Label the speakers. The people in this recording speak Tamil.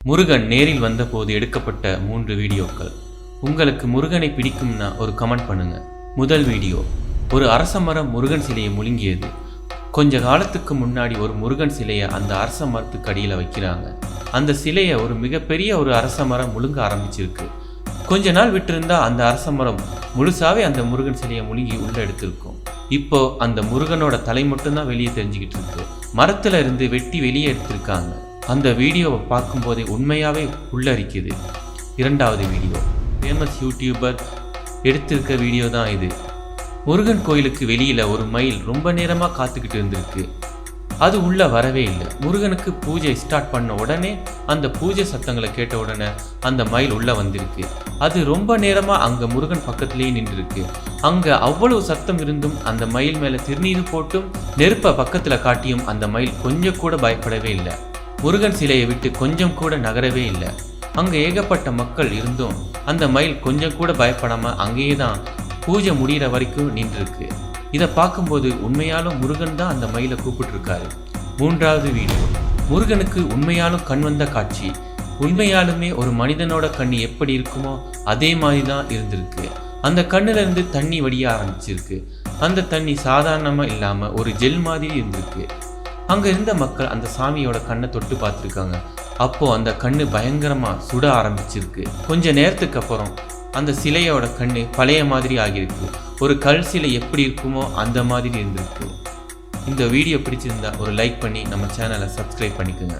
Speaker 1: முருகன் நேரில் வந்தபோது எடுக்கப்பட்ட 3 வீடியோக்கள். உங்களுக்கு முருகனை பிடிக்கும்னா ஒரு கமெண்ட் பண்ணுங்க. முதல் வீடியோ, ஒரு அரச மரம் முருகன் சிலையை முழுங்கியது. கொஞ்ச காலத்துக்கு முன்னாடி ஒரு முருகன் சிலையை அந்த அரச மரத்துக்கு அடியில் வைக்கிறாங்க. அந்த சிலையை ஒரு மிகப்பெரிய ஒரு அரச மரம் முழுங்க ஆரம்பிச்சிருக்கு. கொஞ்ச நாள் விட்டிருந்தா அந்த அரச மரம் முழுசாவே அந்த முருகன் சிலையை முழுங்கி உள்ள எடுத்திருக்கும். இப்போ அந்த முருகனோட தலை மட்டும்தான் வெளியே தெரிஞ்சுக்கிட்டு இருக்கு. மரத்துல இருந்து வெட்டி வெளியே எடுத்திருக்காங்க. அந்த வீடியோவை பார்க்கும்போதே உண்மையாவே உள்ளரிக்குது. இரண்டாவது வீடியோ, ஃபேமஸ் யூடியூபர் எடுத்திருக்க வீடியோ தான் இது. முருகன் கோயிலுக்கு வெளியில ஒரு மயில் ரொம்ப நேரமா காத்துக்கிட்டு இருந்திருக்கு. அது உள்ள வரவே இல்லை. முருகனுக்கு பூஜை ஸ்டார்ட் பண்ண உடனே அந்த பூஜை சத்தங்களை கேட்ட உடனே அந்த மயில் உள்ள வந்திருக்கு. அது ரொம்ப நேரமா அங்க முருகன் பக்கத்திலேயே நின்றுருக்கு. அங்க அவ்வளவு சத்தம் இருந்தும் அந்த மயில் மேல திருநீர் போட்டும் நெருப்ப பக்கத்துல காட்டியும் அந்த மயில் கொஞ்சம் கூட பயப்படவே இல்லை. முருகன் சிலையை விட்டு கொஞ்சம் கூட நகரவே இல்லை. அங்க ஏகப்பட்ட மக்கள் இருந்தும் அந்த மயில் கொஞ்சம் கூட பயப்படாம அங்கேயே தான் பூஜை முடிகிற வரைக்கும் நின்றுருக்கு. இதை பார்க்கும்போது உண்மையாலும் முருகன் தான் அந்த மயிலை கூப்பிட்டுருக்காரு. மூன்றாவது வீடியோ, முருகனுக்கு உண்மையாலும் கண் வந்த காட்சி. உண்மையாலுமே ஒரு மனிதனோட கண் எப்படி இருக்குமோ அதே மாதிரி தான் இருந்திருக்கு. அந்த கண்ணுல இருந்து தண்ணி வடிய ஆரம்பிச்சிருக்கு. அந்த தண்ணி சாதாரணமா இல்லாம ஒரு ஜெல் மாதிரி இருந்திருக்கு. அங்க இருந்த மக்கள் அந்த சாமியோட கண்ணை தொட்டு பார்த்துருக்காங்க. அப்போ அந்த கண்ணு பயங்கரமா சுட ஆரம்பிச்சிருக்கு. கொஞ்ச நேரத்துக்கு அப்புறம் அந்த சிலையோட கண்ணு பழைய மாதிரி ஆகியிருக்கு. ஒரு கல் சிலை எப்படி இருக்குமோ அந்த மாதிரி இருந்திருக்கு. இந்த வீடியோ பிடிச்சிருந்தா ஒரு லைக் பண்ணி நம்ம சேனலை சப்ஸ்கிரைப் பண்ணிக்கோங்க.